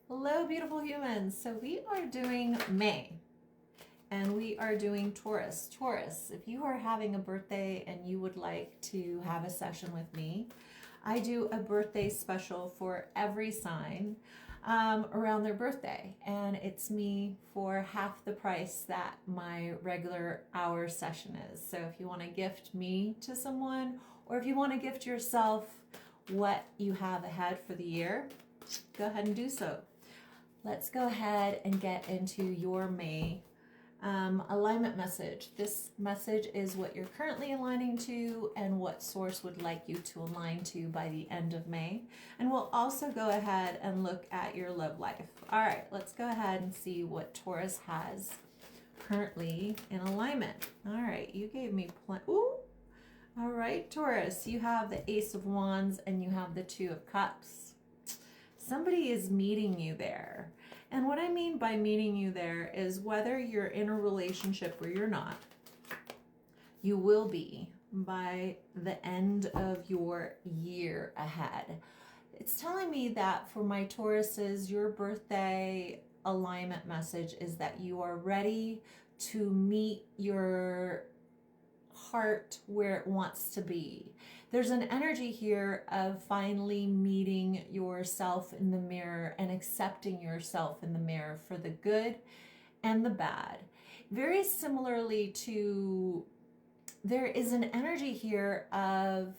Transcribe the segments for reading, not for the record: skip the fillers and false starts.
Hello, beautiful humans. So we are doing May and we are doing Taurus. Taurus, if you are having a birthday and you would like to have a session with me, I do a birthday special for every sign around their birthday. And it's me for half the price that my regular hour session is. So if you want to gift me to someone, or if you want to gift yourself what you have ahead for the year, go ahead and do so. Let's go ahead and get into your May alignment message. This message is what you're currently aligning to and what source would like you to align to by the end of May. And we'll also go ahead and look at your love life. All right, let's go ahead and see what Taurus has currently in alignment. All right, you gave me ooh. All right, Taurus, you have the Ace of Wands and you have the Two of Cups. Somebody is meeting you there. And what I mean by meeting you there is whether you're in a relationship or you're not, you will be by the end of your year ahead. It's telling me that for my Tauruses, your birthday alignment message is that you are ready to meet your heart where it wants to be. There's an energy here of finally meeting yourself in the mirror and accepting yourself in the mirror for the good and the bad. Very similarly to, there is an energy here of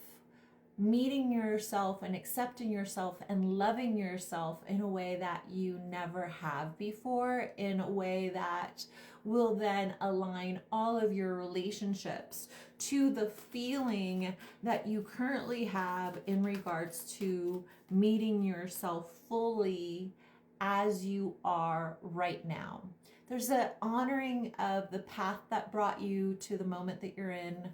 meeting yourself and accepting yourself and loving yourself in a way that you never have before, in a way that will then align all of your relationships to the feeling that you currently have in regards to meeting yourself fully as you are right now. There's an honoring of the path that brought you to the moment that you're in,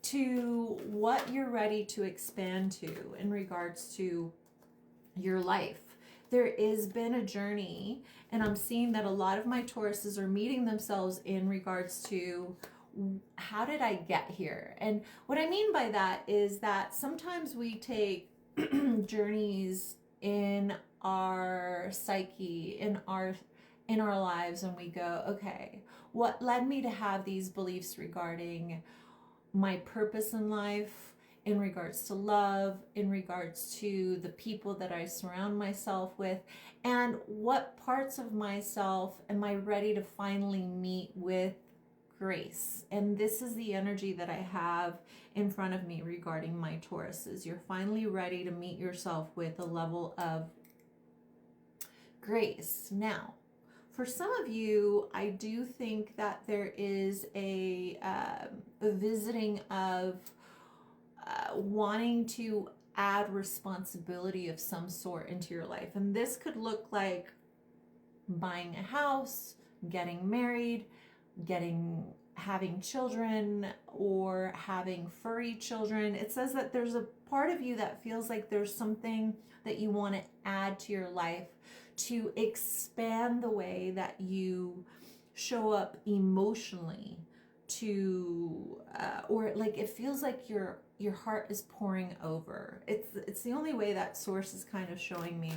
to what you're ready to expand to in regards to your life. There has been a journey, and I'm seeing that a lot of my Tauruses are meeting themselves in regards to how did I get here? And what I mean by that is that sometimes we take journeys in our psyche, in our lives, and we go, okay, what led me to have these beliefs regarding my purpose in life, in regards to love, in regards to the people that I surround myself with, and what parts of myself am I ready to finally meet with grace. And this is the energy that I have in front of me regarding my Tauruses. You're finally ready to meet yourself with a level of grace. Now, for some of you, I do think that there is a visiting of wanting to add responsibility of some sort into your life. And this could look like buying a house, getting married, having children, or having furry children. It says that there's a part of you that feels like there's something that you want to add to your life to expand the way that you show up emotionally, to or like it feels like your heart is pouring over. It's the only way that source is kind of showing me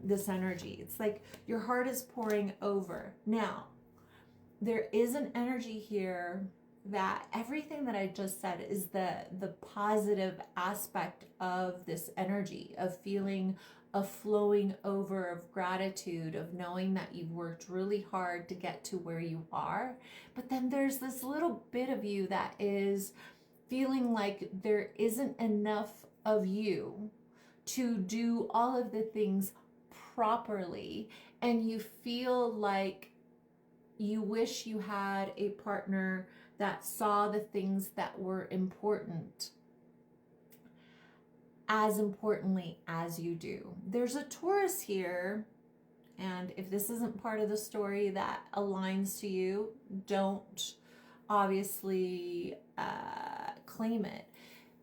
this energy. It's like your heart is pouring over. Now, there is an energy here that everything that I just said is the positive aspect of this energy of feeling a flowing over of gratitude, of knowing that you've worked really hard to get to where you are. But then there's this little bit of you that is feeling like there isn't enough of you to do all of the things properly, and you feel like you wish you had a partner that saw the things that were important as importantly as you do. There's a Taurus here, and if this isn't part of the story that aligns to you, don't obviously claim it.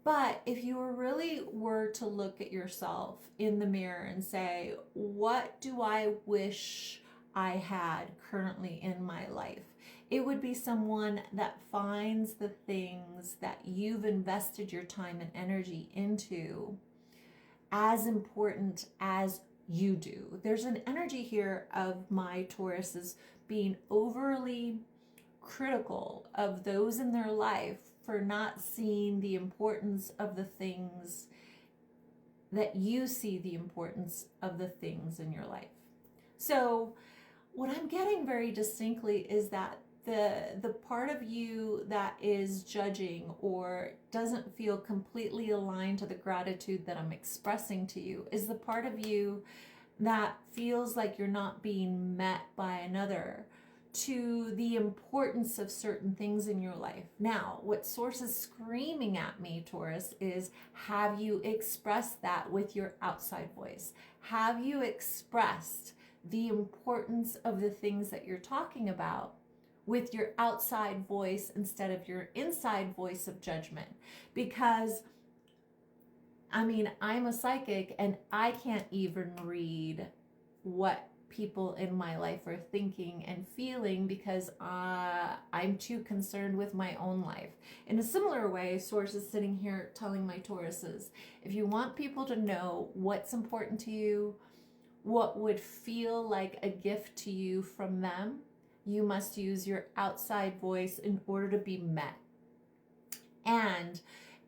But if you really were to look at yourself in the mirror and say, what do I wish I had currently in my life? It would be someone that finds the things that you've invested your time and energy into as important as you do. There's an energy here of my Tauruses being overly critical of those in their life for not seeing the importance of the things that you see the importance of the things in your life. So what I'm getting very distinctly is that the part of you that is judging or doesn't feel completely aligned to the gratitude that I'm expressing to you is the part of you that feels like you're not being met by another to the importance of certain things in your life. Now, what Source is screaming at me, Taurus, is have you expressed that with your outside voice? Have you expressed the importance of the things that you're talking about with your outside voice instead of your inside voice of judgment? Because I'm a psychic and I can't even read what people in my life are thinking and feeling because I'm too concerned with my own life. In a similar way, Source is sitting here telling my Tauruses, if you want people to know what's important to you, what would feel like a gift to you from them, you must use your outside voice in order to be met. And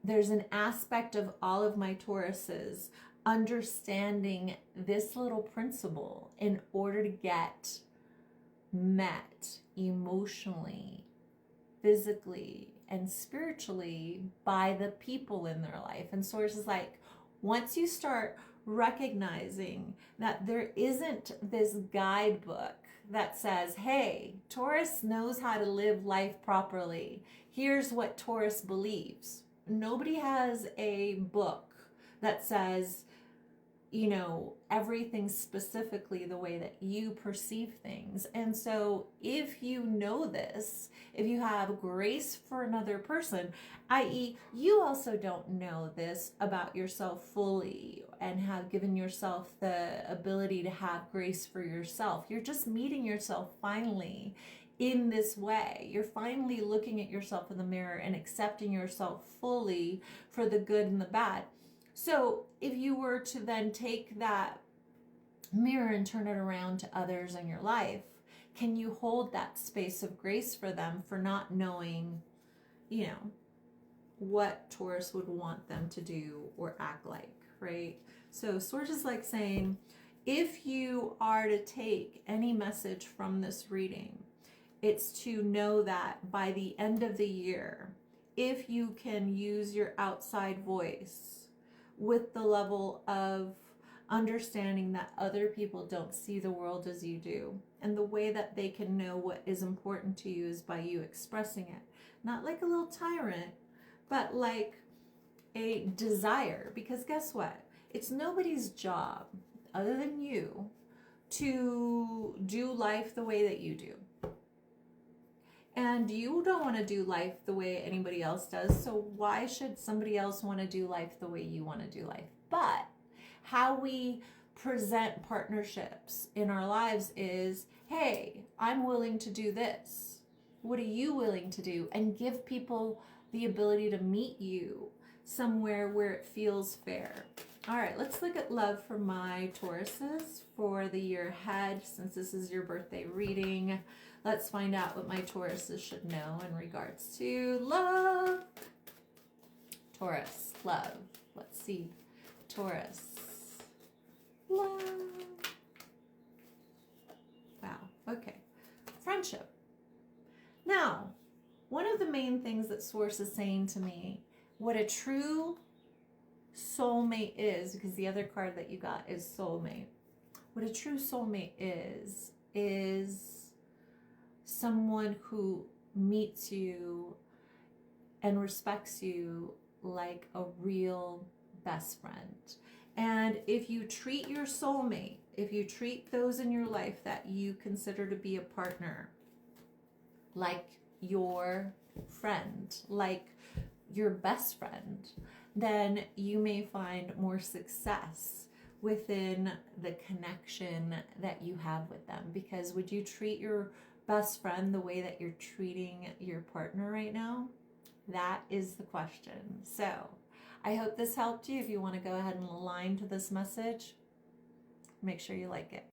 there's an aspect of all of my Tauruses understanding this little principle in order to get met emotionally, physically, and spiritually by the people in their life. And Source is like, once you start recognizing that there isn't this guidebook that says, hey, Taurus knows how to live life properly. Here's what Taurus believes. Nobody has a book that says, everything specifically the way that you perceive things. And so if you know this, if you have grace for another person, i.e., you also don't know this about yourself fully and have given yourself the ability to have grace for yourself, you're just meeting yourself finally in this way. You're finally looking at yourself in the mirror and accepting yourself fully for the good and the bad. So if you were to then take that mirror and turn it around to others in your life, can you hold that space of grace for them for not knowing, what Taurus would want them to do or act like, right? So Source is like saying, if you are to take any message from this reading, it's to know that by the end of the year, if you can use your outside voice with the level of understanding that other people don't see the world as you do, and the way that they can know what is important to you is by you expressing it. Not like a little tyrant, but like a desire. Because guess what? It's nobody's job other than you to do life the way that you do. And you don't want to do life the way anybody else does. So why should somebody else want to do life the way you want to do life? But how we present partnerships in our lives is, hey, I'm willing to do this. What are you willing to do? And give people the ability to meet you somewhere where it feels fair. All right, let's look at love for my Tauruses for the year ahead. Since this is your birthday reading, let's find out what my Tauruses should know in regards to love. Taurus, love. Let's see. Taurus, love. Wow, okay. Friendship. Now, one of the main things that Source is saying to me, what a true soulmate is, because the other card that you got is soulmate. What a true soulmate is someone who meets you and respects you like a real best friend. And if you treat your soulmate, if you treat those in your life that you consider to be a partner like your friend, like your best friend, then you may find more success within the connection that you have with them. Because would you treat your best friend the way that you're treating your partner right now? That is the question. So I hope this helped you. If you want to go ahead and align to this message, Make sure you like it.